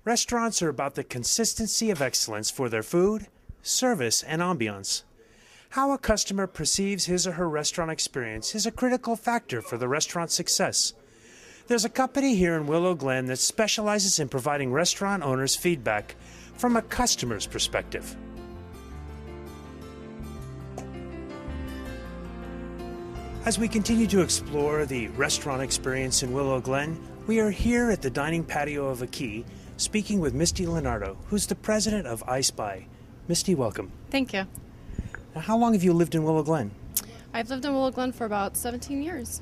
Restaurants are about the consistency of excellence for their food, service, and ambiance. How a customer perceives his or her restaurant experience is a critical factor for the restaurant's success. There's a company here in Willow Glen that specializes in providing restaurant owners feedback from a customer's perspective. As we continue to explore the restaurant experience in Willow Glen, we are here at the dining patio of a Key, speaking with Mistie Lonardo, who's the president of EyeSpy. Mistie, welcome. Thank you. Now, how long have you lived in Willow Glen? I've lived in Willow Glen for about 17 years.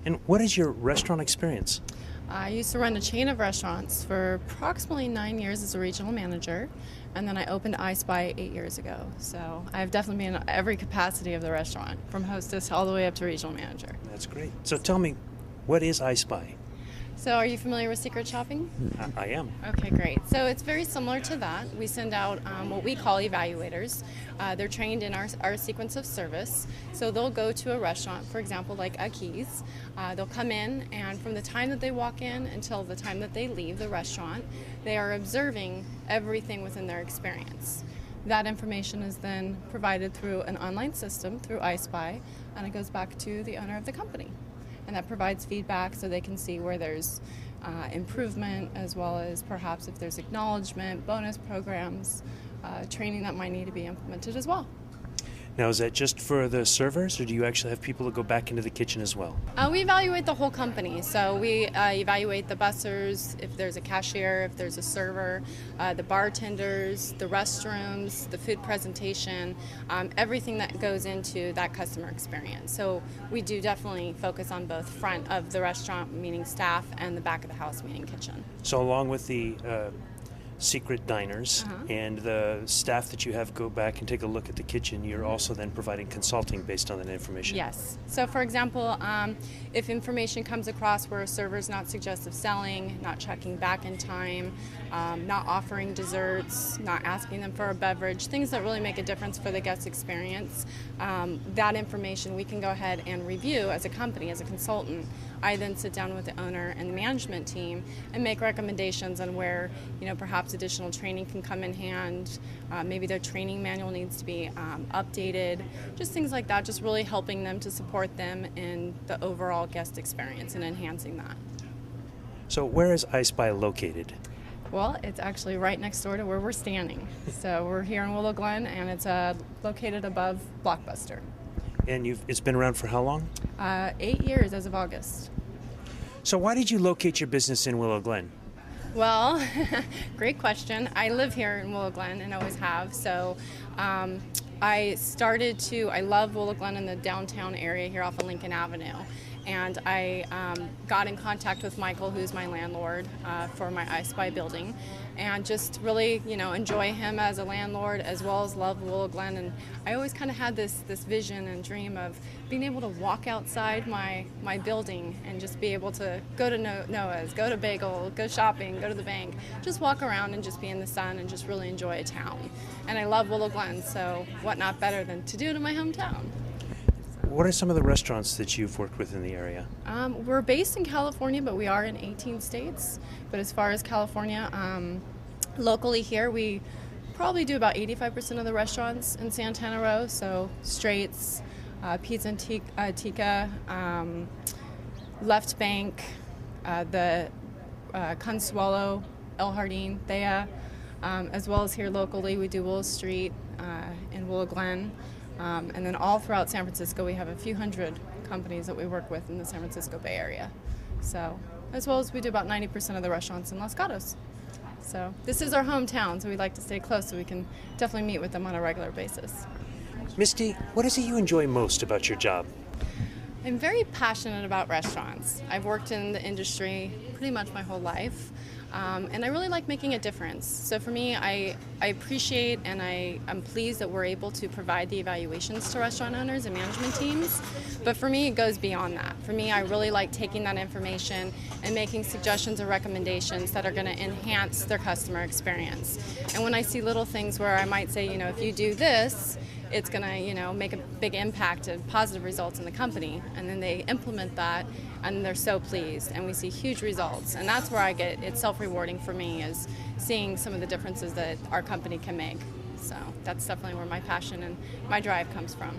And what is your restaurant experience? I used to run a chain of restaurants for approximately 9 years as a regional manager, and then I opened EyeSpy 8 years ago. So I've definitely been in every capacity of the restaurant, from hostess all the way up to regional manager. That's great. So tell me, what is EyeSpy? So are you familiar with secret shopping? I am. Okay, great. So it's very similar to that. We send out what we call evaluators. They're trained in our sequence of service. So they'll go to a restaurant, for example, like a Keys. They'll come in, and from the time that they walk in until the time that they leave the restaurant, they are observing everything within their experience. That information is then provided through an online system, through EyeSpy, and it goes back to the owner of the company. And that provides feedback so they can see where there's improvement, as well as perhaps if there's acknowledgement, bonus programs, training that might need to be implemented as well. Now, is that just for the servers, or do you actually have people that go back into the kitchen as well? We evaluate the whole company. So we evaluate the bussers, if there's a cashier, if there's a server, the bartenders, the restrooms, the food presentation, everything that goes into that customer experience. So we do definitely focus on both front of the restaurant, meaning staff, and the back of the house, meaning kitchen. So along with the secret diners and the staff that you have go back and take a look at the kitchen, you're also then providing consulting based on that information? Yes. So for example, if information comes across where a server's not suggestive selling, not checking back in time, not offering desserts, not asking them for a beverage, things that really make a difference for the guest experience, that information we can go ahead and review as a company, as a consultant. I then sit down with the owner and the management team and make recommendations on where, perhaps additional training can come in hand. Maybe their training manual needs to be updated, just things like that, just really helping them to support them in the overall guest experience and enhancing that. So where is EyeSpy located? Well, it's actually right next door to where we're standing. So we're here in Willow Glen, and it's located above Blockbuster. And it's been around for how long? 8 years as of August. So why did you locate your business in Willow Glen? Well, great question. I live here in Willow Glen and always have. So I love Willow Glen in the downtown area here off of Lincoln Avenue. And I got in contact with Michael, who's my landlord for my EyeSpy building, and just really, enjoy him as a landlord, as well as love Willow Glen. And I always kind of had this vision and dream of being able to walk outside my building and just be able to go to Noah's, go to Bagel, go shopping, go to the bank, just walk around and just be in the sun and just really enjoy a town. And I love Willow Glen, so what not better than to do it in my hometown. What are some of the restaurants that you've worked with in the area? We're based in California, but we are in 18 states. But as far as California, locally here, we probably do about 85% of the restaurants in Santana Row. So Straits, Pizza and Tika, Left Bank, the Consuelo, El Jardín, Thea, as well as here locally, we do Willow Street in Willow Glen. And then all throughout San Francisco, we have a few hundred companies that we work with in the San Francisco Bay Area. So, as well as we do about 90% of the restaurants in Los Gatos. So, this is our hometown, so we like to stay close so we can definitely meet with them on a regular basis. Mistie, what is it you enjoy most about your job? I'm very passionate about restaurants. I've worked in the industry pretty much my whole life. And I really like making a difference. So for me, I appreciate and I'm pleased that we're able to provide the evaluations to restaurant owners and management teams. But for me, it goes beyond that. For me, I really like taking that information and making suggestions or recommendations that are going to enhance their customer experience. And when I see little things where I might say, if you do this, it's going to, make a big impact and positive results in the company. And then they implement that, and they're so pleased, and we see huge results. And that's where it's self-rewarding for me, is seeing some of the differences that our company can make. So that's definitely where my passion and my drive comes from.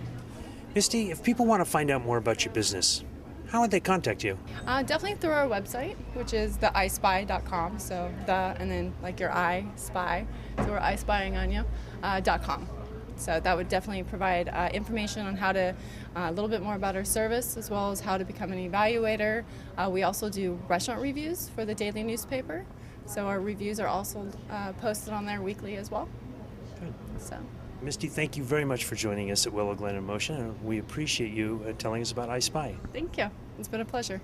Mistie, if people want to find out more about your business, how would they contact you? Definitely through our website, which is the EyeSpy.com. So and then like your eye spy. So we're EyeSpying on you .com. So that would definitely provide information on how to, a little bit more about our service, as well as how to become an evaluator. We also do restaurant reviews for the daily newspaper. So our reviews are also posted on there weekly as well. Good. So. Mistie, thank you very much for joining us at Willow Glen in Motion, and we appreciate you telling us about EyeSpy. Thank you. It's been a pleasure.